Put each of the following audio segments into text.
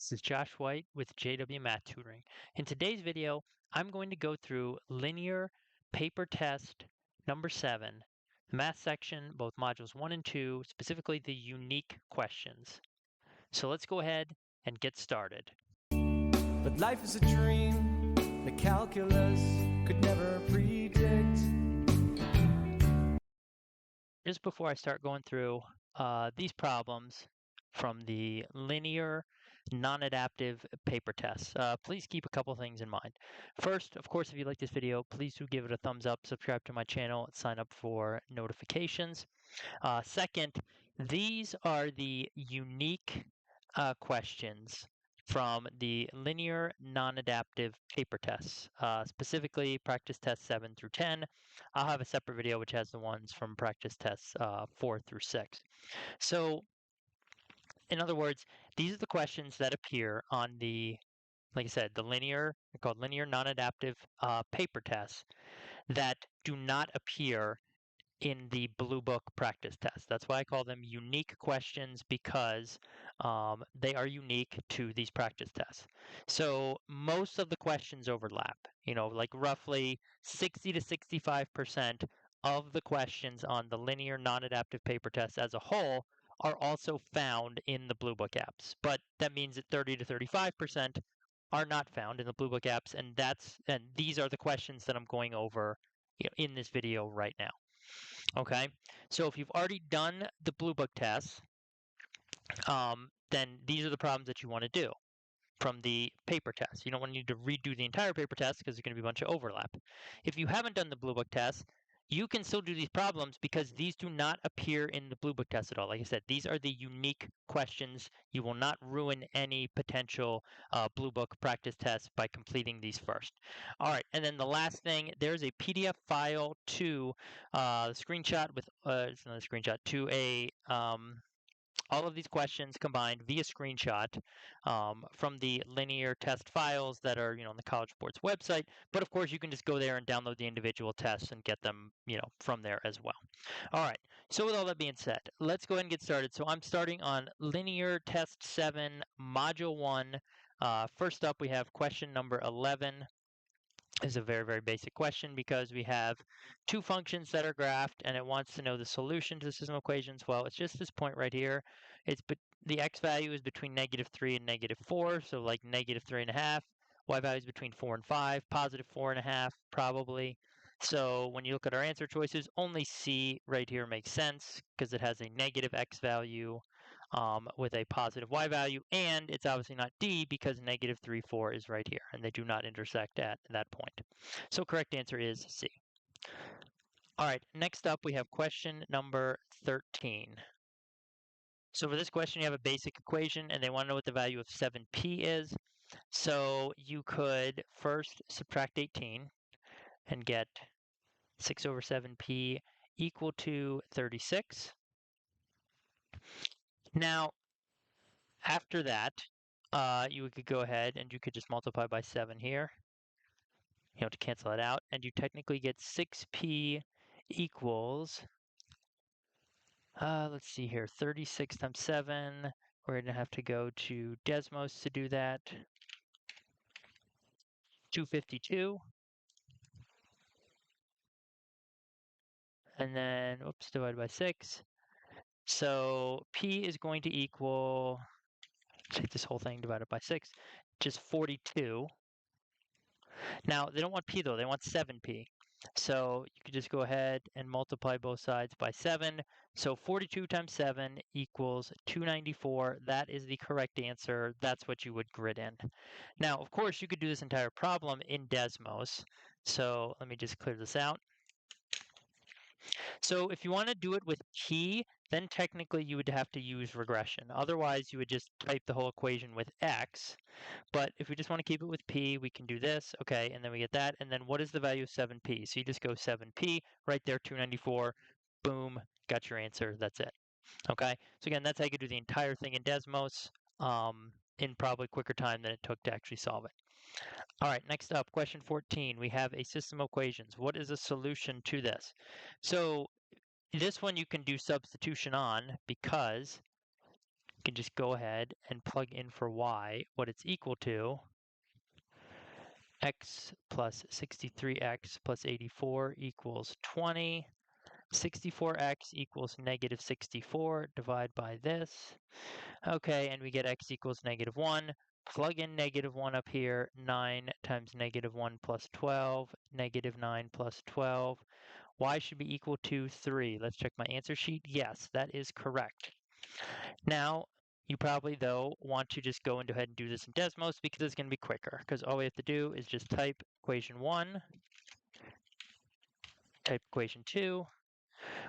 This is Josh White with JW Math Tutoring. In today's video, I'm going to go through linear paper test number 7, the math section, both modules 1 and 2, specifically the unique questions. So let's go ahead and get started. But life is a dream that calculus could never predict. Just before I start going through these problems from the linear non-adaptive paper tests, please keep a couple things in mind. First, of course, if you like this video, please do give it a thumbs up, subscribe to my channel, and sign up for notifications. Second, these are the unique questions from the linear non-adaptive paper tests, specifically practice tests 7 through 10. I'll have a separate video which has the ones from practice tests 4 through 6. So in other words, these are the questions that appear on the, like I said, the linear, they're called linear non-adaptive paper tests that do not appear in the Bluebook practice test. That's why I call them unique questions, because they are unique to these practice tests. So most of the questions overlap, like roughly 60 to 65% of the questions on the linear non-adaptive paper test as a whole are also found in the Bluebook apps. But that means that 30 to 35% are not found in the Bluebook apps, and these are the questions that I'm going over in this video right now. Okay, so if you've already done the Bluebook tests, then these are the problems that you want to do from the paper test. You don't want to need to redo the entire paper test because there's going to be a bunch of overlap. If you haven't done the Bluebook test, you can still do these problems because these do not appear in the Bluebook test at all. Like I said, these are the unique questions. You will not ruin any potential Bluebook practice tests by completing these first. All right, and then the last thing, there's a PDF file to screenshot with, it's not a screenshot, to a all of these questions combined via screenshot from the linear test files that are, on the College Board's website. But of course, you can just go there and download the individual tests and get them, from there as well. All right. So with all that being said, let's go ahead and get started. So I'm starting on linear test 7, module 1. First up, we have question number 11. Is a very, very basic question because we have two functions that are graphed and it wants to know the solution to the system equations. Well, it's just this point right here. The x value is between -3 and -4, so like -3.5. Y value is between 4 and 5, +4.5 probably. So when you look at our answer choices, only C right here makes sense because it has a negative x value with a positive y value, and it's obviously not D because -3, 4 is right here, and they do not intersect at that point. So correct answer is C. All right, next up we have question number 13. So for this question, you have a basic equation, and they want to know what the value of 7p is. So you could first subtract 18 and get 6 over 7p equal to 36. Now, after that, you could go ahead and you could just multiply by 7 here, to cancel it out, and you technically get 6p equals, let's see here, 36 times 7. We're going to have to go to Desmos to do that. 252. And then, oops, divided by 6. So p is going to equal, take this whole thing divided by 6, just 42. Now, they don't want p though, they want 7p. So you could just go ahead and multiply both sides by 7. So 42 times 7 equals 294. That is the correct answer. That's what you would grid in. Now, of course, you could do this entire problem in Desmos. So let me just clear this out. So if you want to do it with p, then technically you would have to use regression. Otherwise, you would just type the whole equation with x. But if we just want to keep it with p, we can do this. Okay, and then we get that. And then what is the value of 7p? So you just go 7p, right there, 294. Boom, got your answer. That's it. Okay, so again, that's how you could do the entire thing in Desmos in probably quicker time than it took to actually solve it. All right, next up, question 14. We have a system of equations. What is a solution to this? So this one you can do substitution on because you can just go ahead and plug in for y what it's equal to. X plus 63x plus 84 equals 20. 64x equals negative 64. Divide by this. Okay, and we get x equals negative 1. Plug in negative 1 up here. 9 times negative 1 plus 12. Negative 9 plus 12. Y should be equal to 3. Let's check my answer sheet. Yes, that is correct. Now, you probably, though, want to just go ahead and do this in Desmos because it's going to be quicker. Because all we have to do is just type equation 1, type equation 2.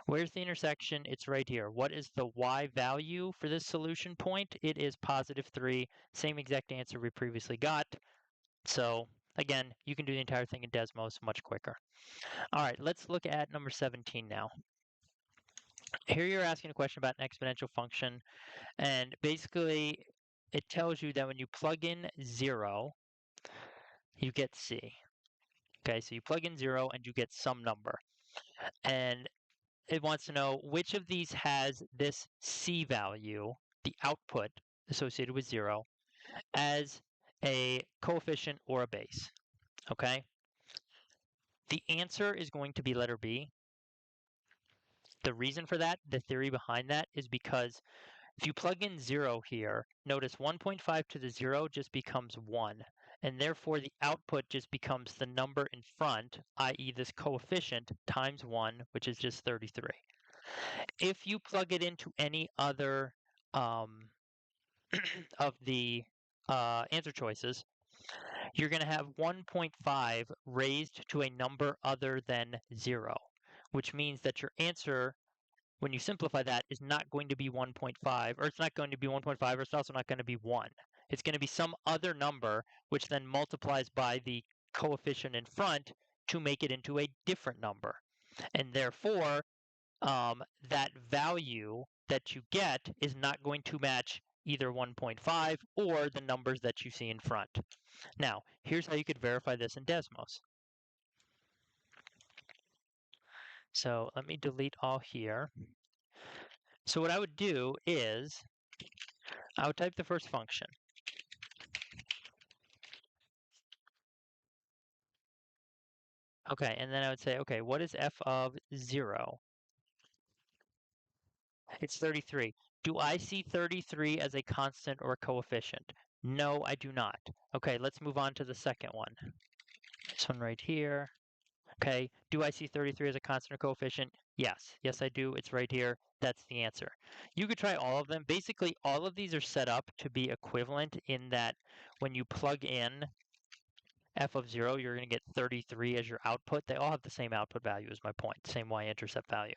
Where's the intersection? It's right here. What is the y value for this solution point? It is positive 3. Same exact answer we previously got. So, again, you can do the entire thing in Desmos much quicker. All right, let's look at number 17 now. Here you're asking a question about an exponential function, and basically it tells you that when you plug in 0, you get c. Okay, so you plug in 0 and you get some number. And it wants to know which of these has this c value, the output associated with 0, as a coefficient or a base. Okay? The answer is going to be letter B. The reason for that, the theory behind that, is because if you plug in 0 here, notice 1.5 to the 0 just becomes 1, and therefore the output just becomes the number in front, i.e. this coefficient, times 1, which is just 33. If you plug it into any other of the answer choices, you're going to have 1.5 raised to a number other than 0, which means that your answer, when you simplify that, is not going to be 1.5, or it's not going to be 1.5, or it's also not going to be 1. It's going to be some other number, which then multiplies by the coefficient in front to make it into a different number. And therefore, that value that you get is not going to match either 1.5 or the numbers that you see in front. Now, here's how you could verify this in Desmos. So let me delete all here. So what I would do is I would type the first function. Okay, and then I would say, okay, what is f of 0? It's 33. Do I see 33 as a constant or a coefficient? No, I do not. Okay, let's move on to the second one. This one right here. Okay, do I see 33 as a constant or coefficient? Yes, yes I do. It's right here. That's the answer. You could try all of them. Basically, all of these are set up to be equivalent in that when you plug in f of 0, you're going to get 33 as your output. They all have the same output value is my point, same y-intercept value.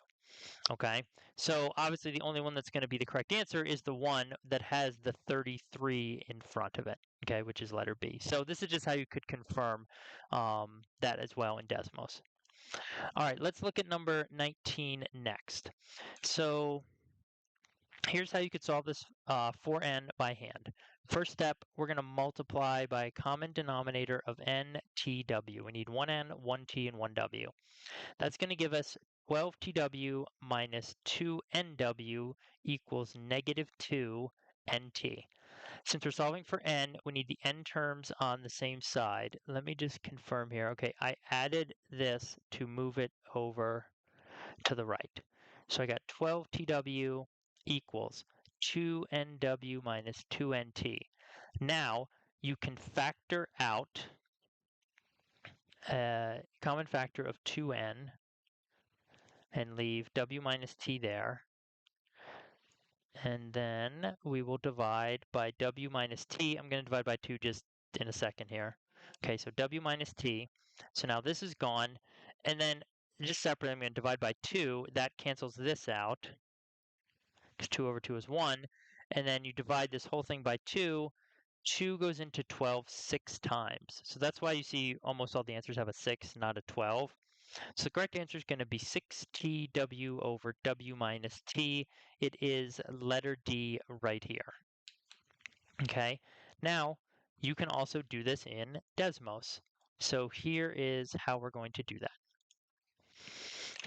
Okay, so obviously the only one that's going to be the correct answer is the one that has the 33 in front of it, okay, which is letter B. So this is just how you could confirm that as well in Desmos. All right, let's look at number 19 next. So here's how you could solve this for n by hand. First step, we're going to multiply by a common denominator of n, t, w. We need one n, one t, and one w. That's going to give us 12tw minus 2nw equals negative 2nt. Since we're solving for n, we need the n terms on the same side. Let me just confirm here. Okay, I added this to move it over to the right. So I got 12tw equals 2nw minus 2nt. Now you can factor out a common factor of 2n and leave w minus t there. And then we will divide by w minus t. I'm going to divide by 2 just in a second here. Okay, so w minus t. So now this is gone. And then just separately, I'm going to divide by 2. That cancels this out because 2 over 2 is 1. And then you divide this whole thing by 2. 2 goes into 12 6 times. So that's why you see almost all the answers have a 6, not a 12. So the correct answer is going to be 6tw over w minus t. It is letter D right here. Okay, now you can also do this in Desmos. So here is how we're going to do that.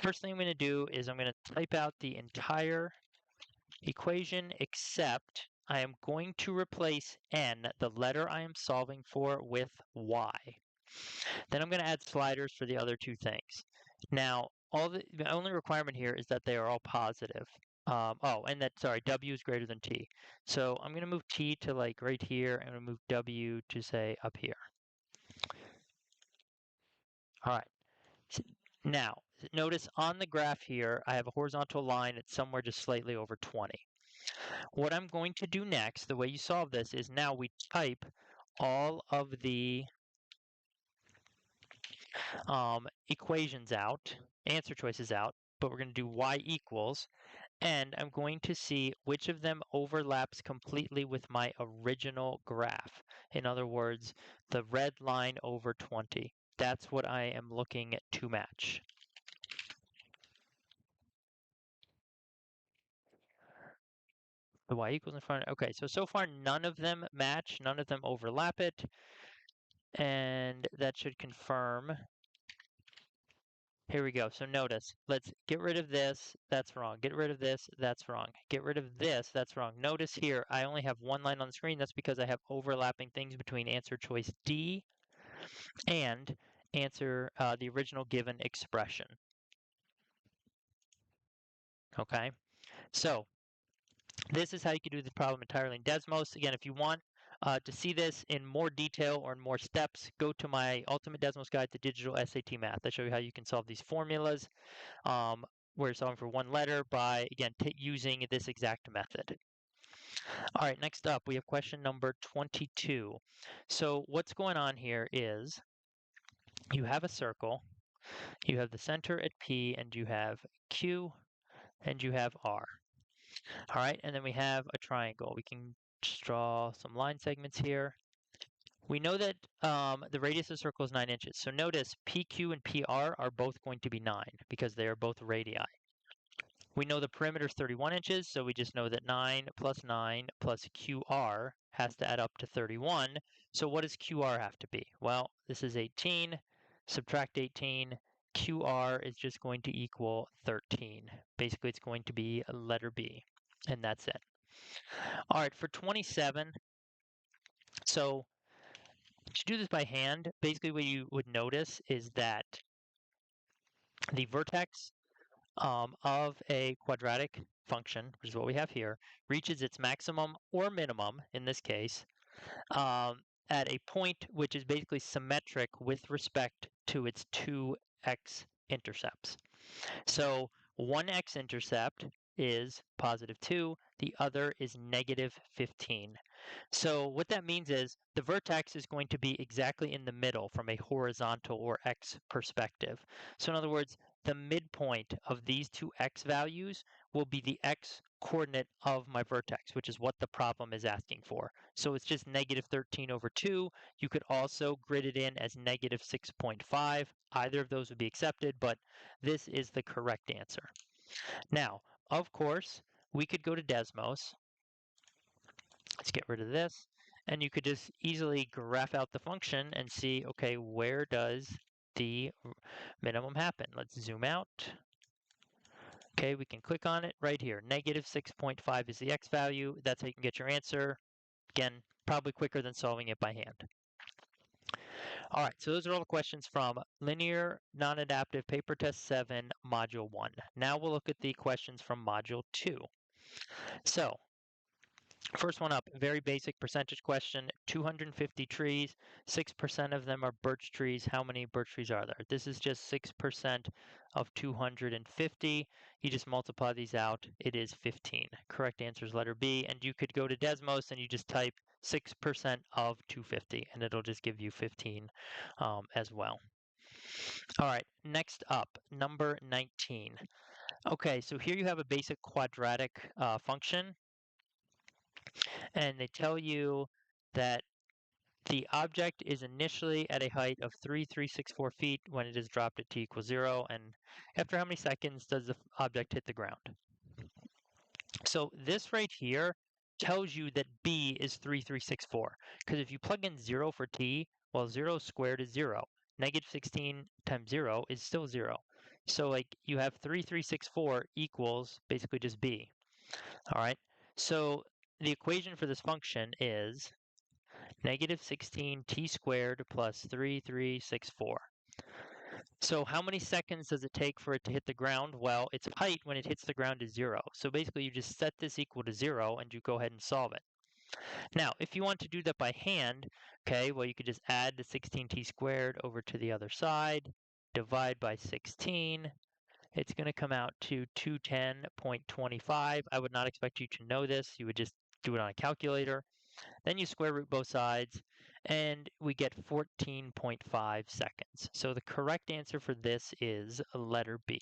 First thing I'm going to do is I'm going to type out the entire equation except I am going to replace n, the letter I am solving for, with y. Then I'm going to add sliders for the other two things. Now, the only requirement here is that they are all positive. And that, sorry, w is greater than t. So I'm going to move t to like right here. I'm going to move w to say up here. All right. Now, notice on the graph here, I have a horizontal line. It's somewhere just slightly over 20. What I'm going to do next, the way you solve this, is now we type all of the equations out, answer choices out, but we're going to do y equals, and I'm going to see which of them overlaps completely with my original graph. In other words, the red line over 20. That's what I am looking to match. The y equals in front. Okay, so far none of them match, none of them overlap it, and that should confirm. Here we go. So notice, let's get rid of this. That's wrong. Get rid of this. That's wrong. Get rid of this. That's wrong. Notice here, I only have one line on the screen. That's because I have overlapping things between answer choice D and answer the original given expression. Okay, so this is how you can do the problem entirely in Desmos. Again, if you want to see this in more detail or in more steps, go to my Ultimate Desmos Guide to Digital SAT Math. I show you how you can solve these formulas. We're solving for one letter by, again, using this exact method. All right, next up, we have question number 22. So what's going on here is you have a circle, you have the center at P, and you have Q, and you have R. All right, and then we have a triangle. We can just draw some line segments here. We know that the radius of the circle is 9 inches. So notice PQ and PR are both going to be 9 because they are both radii. We know the perimeter is 31 inches, so we just know that 9 plus 9 plus QR has to add up to 31. So what does QR have to be? Well, this is 18. Subtract 18. QR is just going to equal 13. Basically, it's going to be a letter B, and that's it. All right, for 27, so to do this by hand, basically what you would notice is that the vertex of a quadratic function, which is what we have here, reaches its maximum or minimum, in this case, at a point which is basically symmetric with respect to its two x-intercepts. So one x-intercept is positive 2, the other is negative 15. So what that means is the vertex is going to be exactly in the middle from a horizontal or x perspective. So in other words, the midpoint of these two x values will be the x coordinate of my vertex, which is what the problem is asking for. So it's just negative 13 over 2. You could also grid it in as negative 6.5. Either of those would be accepted, but this is the correct answer. Now, of course, we could go to Desmos. Let's get rid of this. And you could just easily graph out the function and see, okay, where does the minimum happen? Let's zoom out. Okay, we can click on it right here. Negative 6.5 is the x value. That's how you can get your answer. Again, probably quicker than solving it by hand. All right, so those are all the questions from Linear Non-Adaptive Paper Test 7, Module 1. Now we'll look at the questions from Module 2. So, first one up, very basic percentage question, 250 trees, 6% of them are birch trees. How many birch trees are there? This is just 6% of 250. You just multiply these out, it is 15. Correct answer is letter B, and you could go to Desmos and you just type 6% of 250, and it'll just give you 15 as well. All right, next up, number 19. Okay, so here you have a basic quadratic function, and they tell you that the object is initially at a height of 3,364 feet when it is dropped at t equals 0, and after how many seconds does the object hit the ground? So this right here tells you that b is 3,364, because if you plug in 0 for t, well, 0 squared is 0. Negative 16 times 0 is still 0. So like you have 3,364 equals basically just b. All right, so the equation for this function is negative 16t squared plus 3364. So how many seconds does it take for it to hit the ground? Well, its height when it hits the ground is 0. So basically you just set this equal to 0 and you go ahead and solve it. Now, if you want to do that by hand, okay, well, you could just add the 16t squared over to the other side, divide by 16. It's going to come out to 210.25. I would not expect you to know this. You would just do it on a calculator. Then you square root both sides, and we get 14.5 seconds. So the correct answer for this is letter B.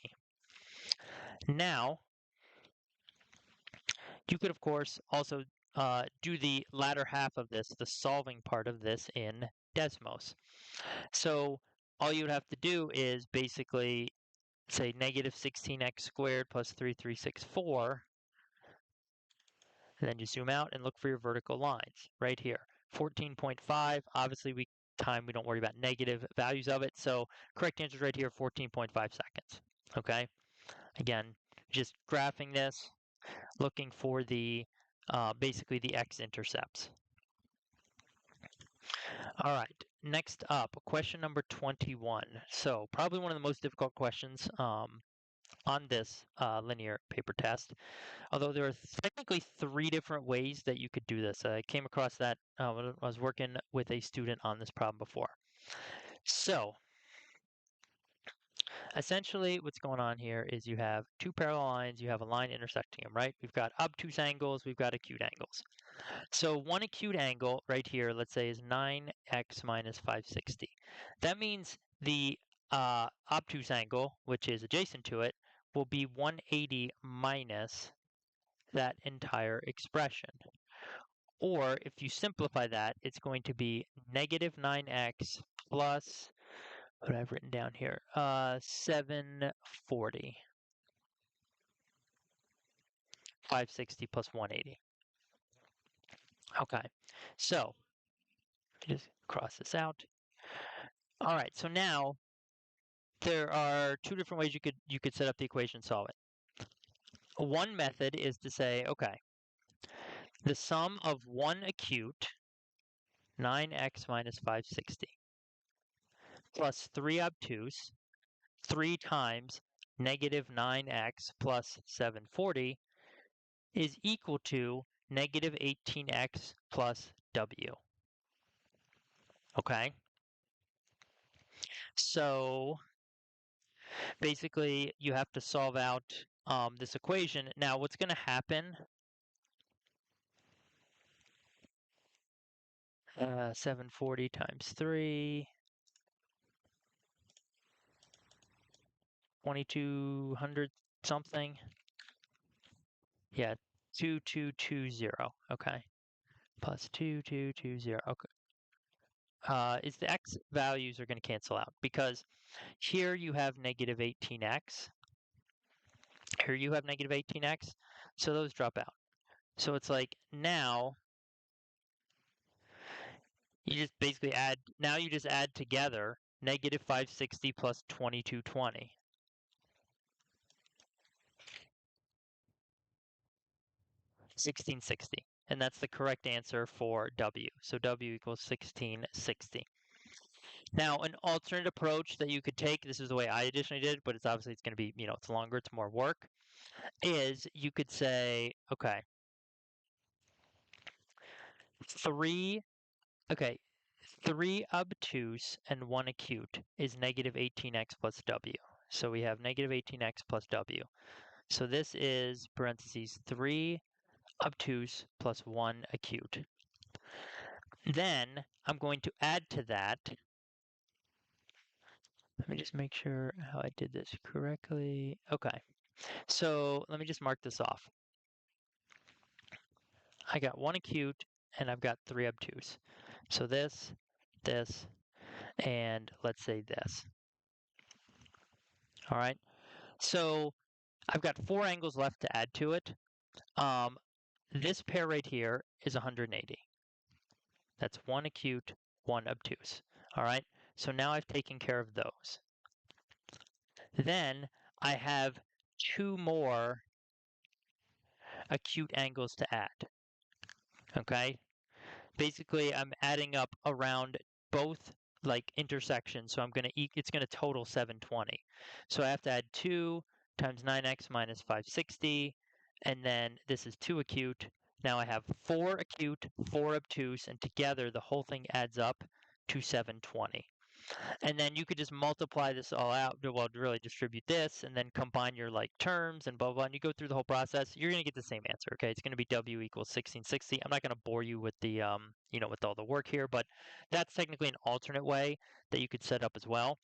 Now, you could, of course, also do the latter half of this, the solving part of this in Desmos. So all you would have to do is basically say negative 16x squared plus 3364, and then you zoom out and look for your vertical lines right here. 14.5, obviously we don't worry about negative values of it, so correct answer is right here, 14.5 seconds. Okay, again, just graphing this, looking for the basically the x-intercepts. All right, next up, question number 21. So probably one of the most difficult questions on this linear paper test, although there are technically 3 different ways that you could do this. I came across that when I was working with a student on this problem before. So essentially what's going on here is you have 2 parallel lines, you have a line intersecting them, right? We've got obtuse angles, we've got acute angles. So one acute angle right here, let's say, is 9x minus 560. That means the obtuse angle, which is adjacent to it, will be 180 minus that entire expression. Or if you simplify that, it's going to be negative 9x plus what I've written down here, 740. 560 plus 180. Okay, so just cross this out. All right, so now there are 2 different ways you could set up the equation, solve it. One method is to say, okay, the sum of one acute, 9x minus 560, plus 3 obtuse, 3 times negative 9x plus 740 is equal to negative 18x plus w. Okay? So basically, you have to solve out this equation. Now, what's going to happen? 740 times 3, 2200 something. Yeah, 2220. Okay. Plus 2220. Okay. Is the x values are going to cancel out because here you have negative 18x. Here you have negative 18x. So those drop out. So it's like now you just basically add, now you just add together negative 560 plus 2220. 1660. And that's the correct answer for W. So W equals 1660. Now, an alternate approach that you could take, this is the way I additionally did, but it's obviously it's going to be, it's longer, it's more work, is you could say, okay, 3 obtuse and 1 acute is negative 18x plus W. So we have negative 18x plus W. So this is parentheses 3 obtuse plus 1 acute. Then I'm going to add to that, let me just make sure how I did this correctly. Okay, so let me just mark this off. I got 1 acute and I've got 3 obtuse. So this, and let's say this. All right, so I've got 4 angles left to add to it. This pair right here is 180. That's 1 acute, 1 obtuse. All right, so now I've taken care of those. Then I have 2 more acute angles to add. Okay? Basically, I'm adding up around both like intersections, so it's going to total 720. So I have to add 2 times 9x minus 560, and then this is 2 acute. Now I have 4 acute, 4 obtuse, and together the whole thing adds up to 720. And then you could just multiply this all out, well, really distribute this, and then combine your like terms and blah, blah, and you go through the whole process, you're going to get the same answer, okay? It's going to be W equals 1660. I'm not going to bore you with the, with all the work here, but that's technically an alternate way that you could set up as well.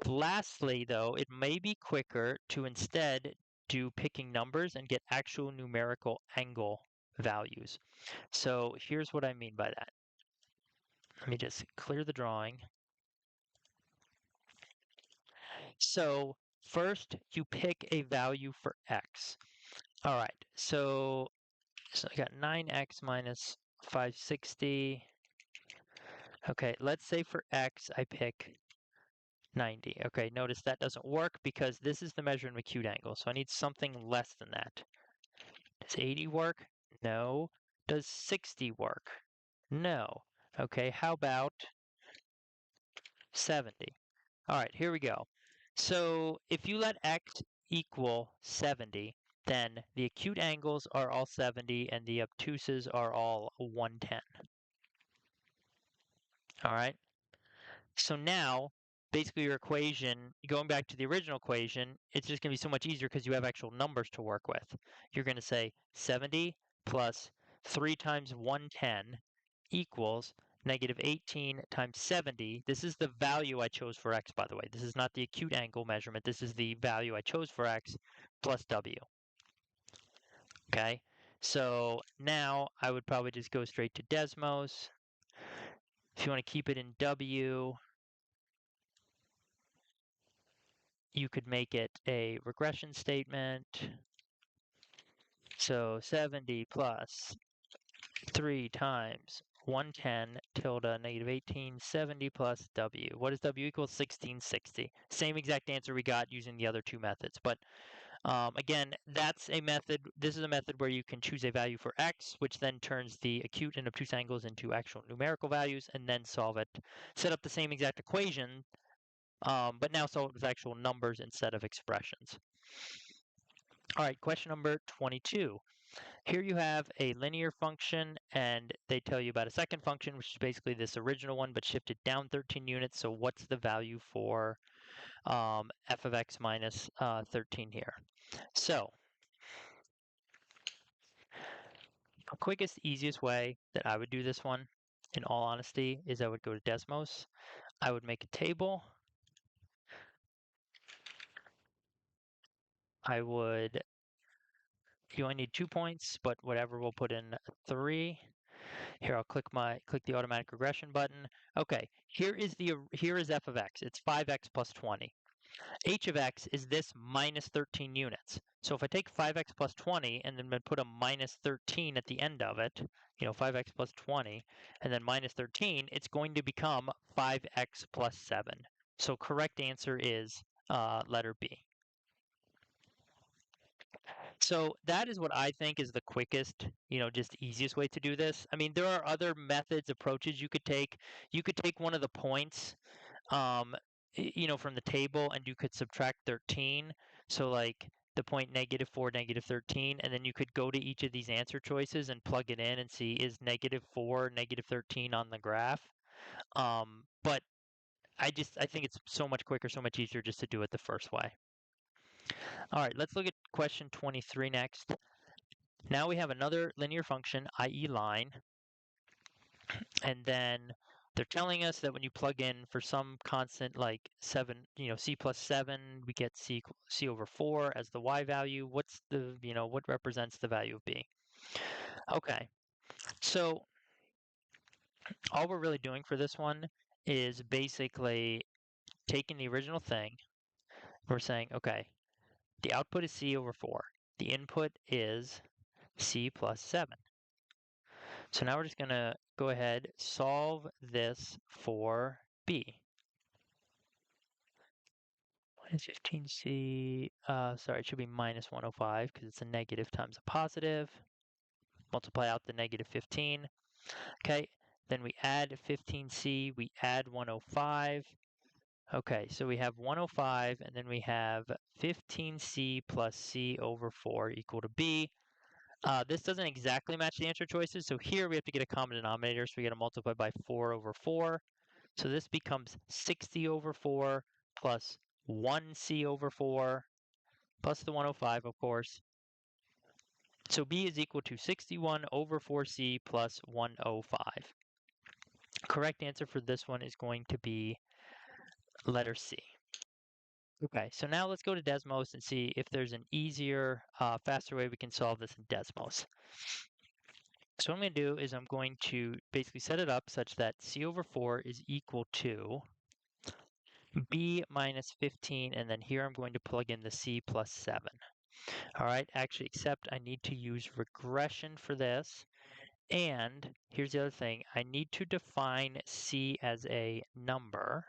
Lastly, though, it may be quicker to instead do picking numbers and get actual numerical angle values. So here's what I mean by that. Let me just clear the drawing. So first you pick a value for x. All right, so I got 9x minus 560. Okay, let's say for x I pick 90. Okay, notice that doesn't work because this is the measure of acute angle, so I need something less than that. Does 80 work? No. Does 60 work? No. Okay, how about 70? All right, here we go. So if you let x equal 70, then the acute angles are all 70 and the obtuses are all 110. All right? So now, basically your equation, going back to the original equation, it's just going to be so much easier because you have actual numbers to work with. You're going to say 70 plus 3 times 110 equals negative 18 times 70. This is the value I chose for x, by the way. This is not the acute angle measurement. This is the value I chose for x plus w. Okay? So now I would probably just go straight to Desmos. If you want to keep it in w, you could make it a regression statement. So 70 plus 3 times 110 tilde negative 1870 plus w. What does w equal? 1660. Same exact answer we got using the other two methods. But again, that's a method. This is a method where you can choose a value for x, which then turns the acute and obtuse angles into actual numerical values, and then solve it. Set up the same exact equation, but now solve it with actual numbers instead of expressions. All right, question number 22. Here you have a linear function, and they tell you about a second function, which is basically this original one, but shifted down 13 units. So what's the value for f of x minus 13 here? So the quickest, easiest way that I would do this one, in all honesty, is I would go to Desmos. I would make a table. You only need 2 points, but whatever, we'll put in 3. Here, I'll click the automatic regression button. Okay, here is f of x. It's 5x plus 20. H of x is this minus 13 units. So if I take 5x plus 20 and then put a minus 13 at the end of it, 5x plus 20, and then minus 13, it's going to become 5x plus 7. So correct answer is letter B. So that is what I think is the quickest, just easiest way to do this. I mean, there are other methods, approaches you could take. You could take one of the points, from the table, and you could subtract 13. So like the point -4, -13, and then you could go to each of these answer choices and plug it in and see is -4, -13 on the graph. But I think it's so much quicker, so much easier just to do it the first way. All right, let's look at question 23 next. Now we have another linear function, i.e. line, and then they're telling us that when you plug in for some constant like 7, c plus 7, we get c over 4 as the y value. What's the, what represents the value of b? Okay, so all we're really doing for this one is basically taking the original thing. We're saying, okay, the output is c over 4. The input is c plus 7. So now we're just going to go ahead, solve this for b. Minus 15c, sorry, it should be minus 105 because it's a negative times a positive. multiply out the negative 15. Okay, then we add 15c, we add 105. Okay, so we have 105, and then we have 15c plus c over 4 equal to b. This doesn't exactly match the answer choices, so here we have to get a common denominator, so we got to multiply by 4 over 4. So this becomes 60 over 4 plus 1c over 4 plus the 105, of course. So b is equal to 61 over 4c plus 105. Correct answer for this one is going to be letter C. Okay, so now let's go to Desmos and see if there's an easier, faster way we can solve this in Desmos. So what I'm going to do is I'm going to basically set it up such that c over 4 is equal to b minus 15, and then here I'm going to plug in the c plus 7. All right, actually, except I need to use regression for this. And here's the other thing, I need to define c as a number.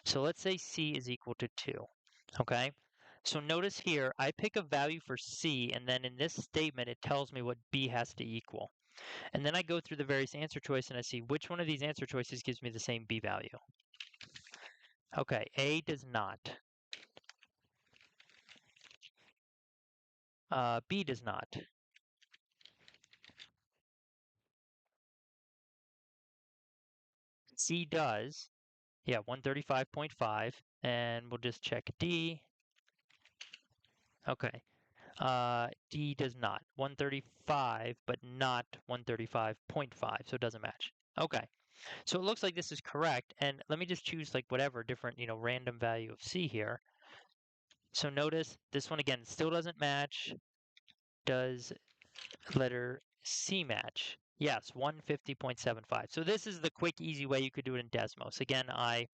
So let's say c is equal to 2, okay? So notice here, I pick a value for c, and then in this statement, it tells me what b has to equal. And then I go through the various answer choices and I see which one of these answer choices gives me the same b value. Okay, A does not. B does not. C does. Yeah, 135.5. And we'll just check D. Okay. D does not. 135, but not 135.5, so it doesn't match. Okay. So it looks like this is correct. And let me just choose like whatever different, random value of C here. So notice this one again still doesn't match. Does letter C match? Yes, 150.75. So this is the quick, easy way you could do it in Desmos. Again, I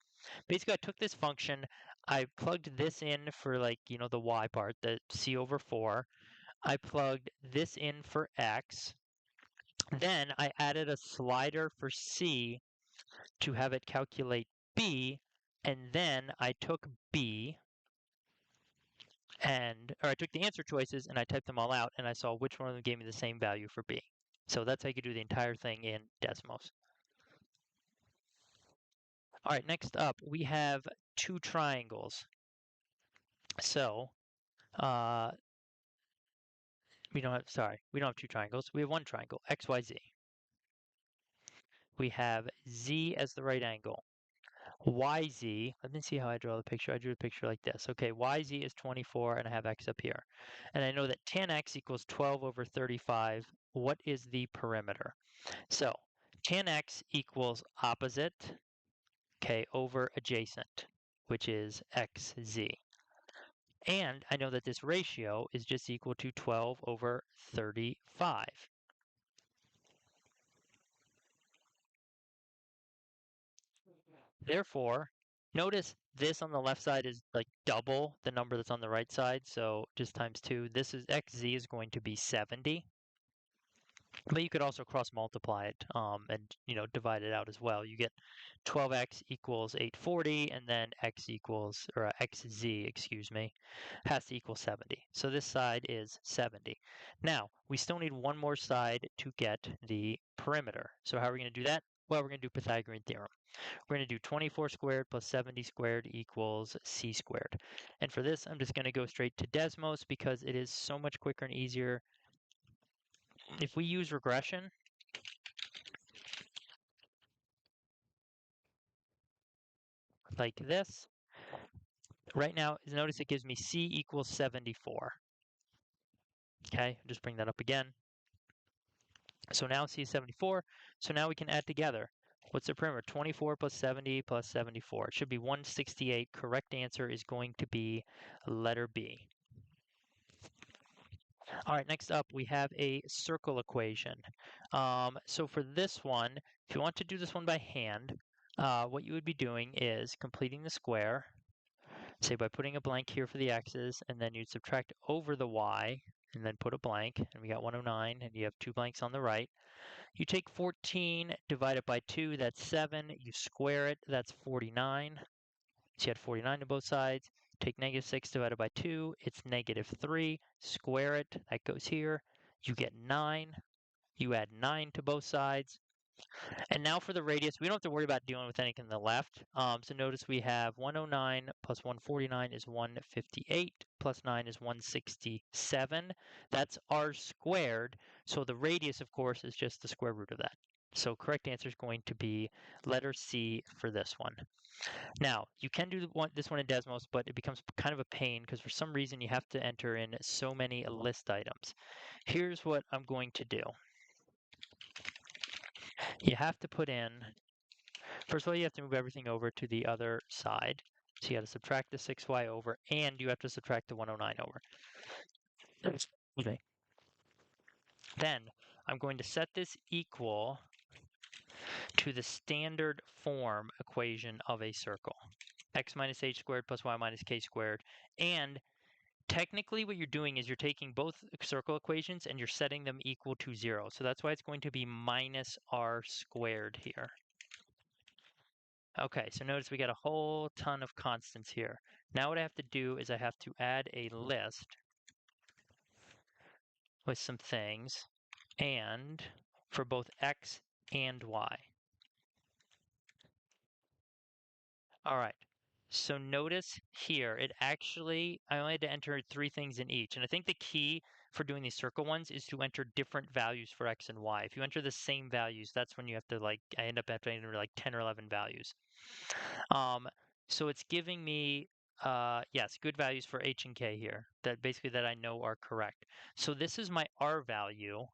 took this function, I plugged this in for like, the y part, the c over 4. I plugged this in for x. Then I added a slider for c to have it calculate b, and then I took b or I took the answer choices and I typed them all out and I saw which one of them gave me the same value for b. So that's how you could do the entire thing in Desmos. All right, next up we have two triangles. So we don't have two triangles. We have one triangle, XYZ. We have Z as the right angle. YZ, let me see how I draw the picture. I drew a picture like this. Okay, YZ is 24 and I have X up here. And I know that tan X equals 12 over 35. What is the perimeter? So tan X equals opposite, okay, over adjacent, which is XZ. And I know that this ratio is just equal to 12 over 35. Therefore, notice this on the left side is like double the number that's on the right side, so just times 2. This is xz is going to be 70. But you could also cross multiply it and divide it out as well. You get 12x equals 840, and then xz, excuse me, has to equal 70. So this side is 70. Now, we still need one more side to get the perimeter. So how are we going to do that? Well, we're going to do Pythagorean theorem. We're going to do 24 squared plus 70 squared equals c squared. And for this, I'm just going to go straight to Desmos because it is so much quicker and easier. If we use regression, like this, right now, notice it gives me c equals 74. Okay, just bring that up again. So now c is 74. So now we can add together. What's the perimeter? 24 plus 70 plus 74. It should be 168. Correct answer is going to be letter B. All right, next up we have a circle equation. So for this one, if you want to do this one by hand, what you would be doing is completing the square, say by putting a blank here for the x's, and then you'd subtract over the y, and then put a blank, and we got 109, and you have two blanks on the right. You take 14, divide it by 2, that's 7. You square it, that's 49. So you had 49 to both sides. Take negative 6 divided by 2, it's negative 3. Square it, that goes here. You get 9. You add 9 to both sides. And now for the radius, we don't have to worry about dealing with anything on the left. So notice we have 109 plus 149 is 158, plus 9 is 167. That's r squared. So the radius, of course, is just the square root of that. So correct answer is going to be letter C for this one. Now, you can do this one in Desmos, but it becomes kind of a pain because for some reason you have to enter in so many list items. Here's what I'm going to do. You have to put in, first of all, you have to move everything over to the other side. So you got to subtract the 6y over, and you have to subtract the 109 over. Okay. Then I'm going to set this equal to the standard form equation of a circle. X minus h squared plus y minus k squared. And technically what you're doing is you're taking both circle equations and you're setting them equal to 0. So that's why it's going to be minus r squared here. Okay, so notice we got a whole ton of constants here. Now what I have to do is I have to add a list with some things, and for both x and y. All right, so notice here, I only had to enter 3 things in each. And I think the key for doing these circle ones is to enter different values for x and y. If you enter the same values, that's when you have to I end up having to enter like 10 or 11 values. So it's giving me, yes, good values for h and k here, that I know are correct. So this is my r value.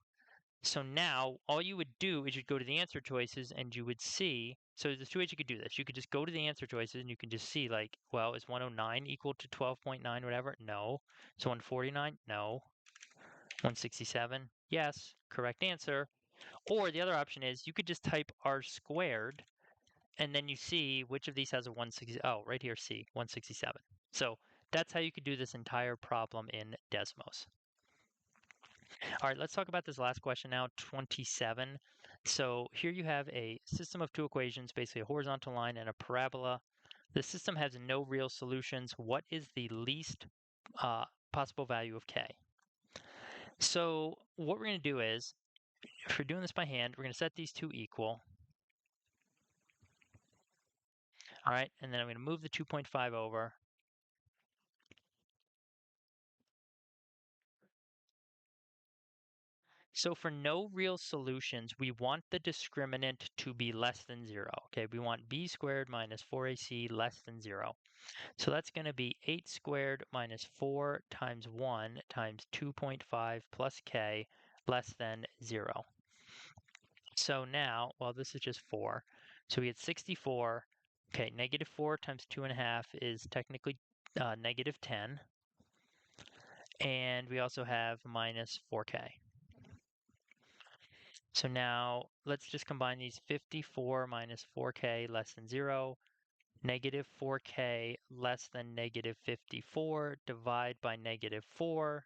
So now all you would do is you'd go to the answer choices and you would see, so there's 2 ways you could do this. You could just go to the answer choices and you can just see like, well, is 109 equal to 12.9 whatever? No. So 149? No. 167? Yes. Correct answer. Or the other option is you could just type r squared and then you see which of these has a 160, oh, right here, C, 167. So that's how you could do this entire problem in Desmos. All right, let's talk about this last question now, 27. So here you have a system of 2 equations, basically a horizontal line and a parabola. The system has no real solutions. What is the least possible value of k? So what we're going to do is, if we're doing this by hand, we're going to set these 2 equal. All right, and then I'm going to move the 2.5 over. So for no real solutions, we want the discriminant to be less than 0. Okay, we want b squared minus 4ac less than 0. So that's going to be 8 squared minus 4 times 1 times 2.5 plus k less than 0. So now, well, this is just 4. So we get 64. Okay, negative 4 times 2.5 is technically negative 10. And we also have minus 4k. So now let's just combine these. 54 minus 4k less than 0, negative 4k less than negative 54, divide by negative 4.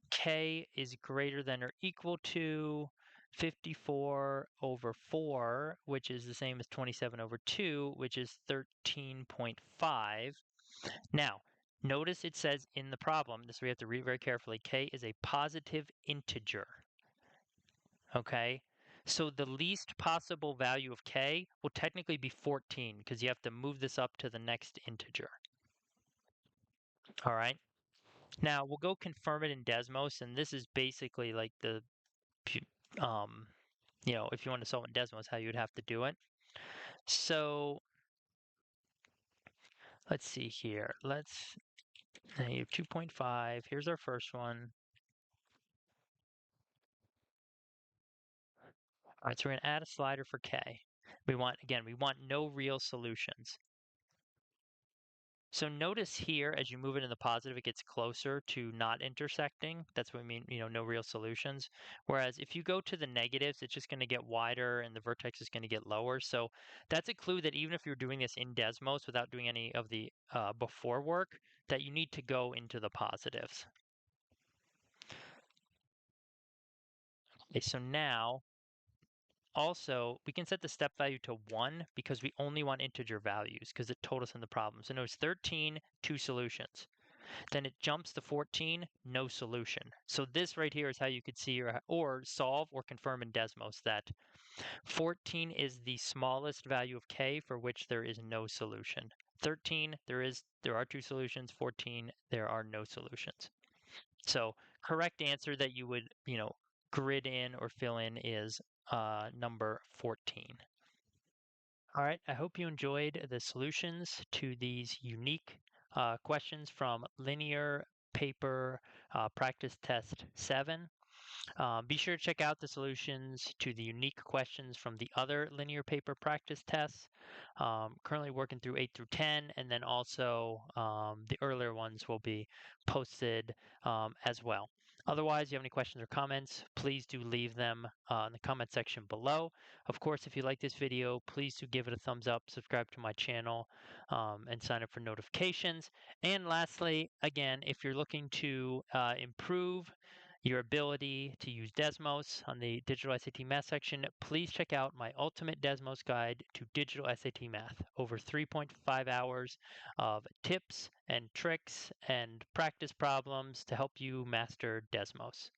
K is greater than or equal to 54 over 4, which is the same as 27 over 2, which is 13.5. Now, notice it says in the problem, this we have to read very carefully, k is a positive integer. Okay, so the least possible value of k will technically be 14 because you have to move this up to the next integer. All right, now we'll go confirm it in Desmos, and this is basically like the, if you want to solve in Desmos, how you would have to do it. So let's see here. You have 2.5. Here's our first one. All right, so we're going to add a slider for k. We want no real solutions. So notice here, as you move it in the positive, it gets closer to not intersecting. That's what we mean, no real solutions. Whereas if you go to the negatives, it's just going to get wider and the vertex is going to get lower. So that's a clue that even if you're doing this in Desmos without doing any of the before work, that you need to go into the positives. Okay, so now, also, we can set the step value to 1 because we only want integer values because it told us in the problem. So notice 13, 2 solutions. Then it jumps to 14, no solution. So this right here is how you could see or solve or confirm in Desmos that 14 is the smallest value of k for which there is no solution. 13, there are two solutions. 14, there are no solutions. So correct answer that you would, grid in or fill in is number 14. All right, I hope you enjoyed the solutions to these unique questions from Linear Paper Practice Test 7. Be sure to check out the solutions to the unique questions from the other linear paper practice tests. Currently working through 8 through 10, and then also the earlier ones will be posted as well. Otherwise, you have any questions or comments, please do leave them in the comment section below. Of course, if you like this video, please do give it a thumbs up, subscribe to my channel, and sign up for notifications. And lastly, again, if you're looking to improve your ability to use Desmos on the Digital SAT Math section, please check out my Ultimate Desmos Guide to Digital SAT Math. Over 3.5 hours of tips and tricks and practice problems to help you master Desmos.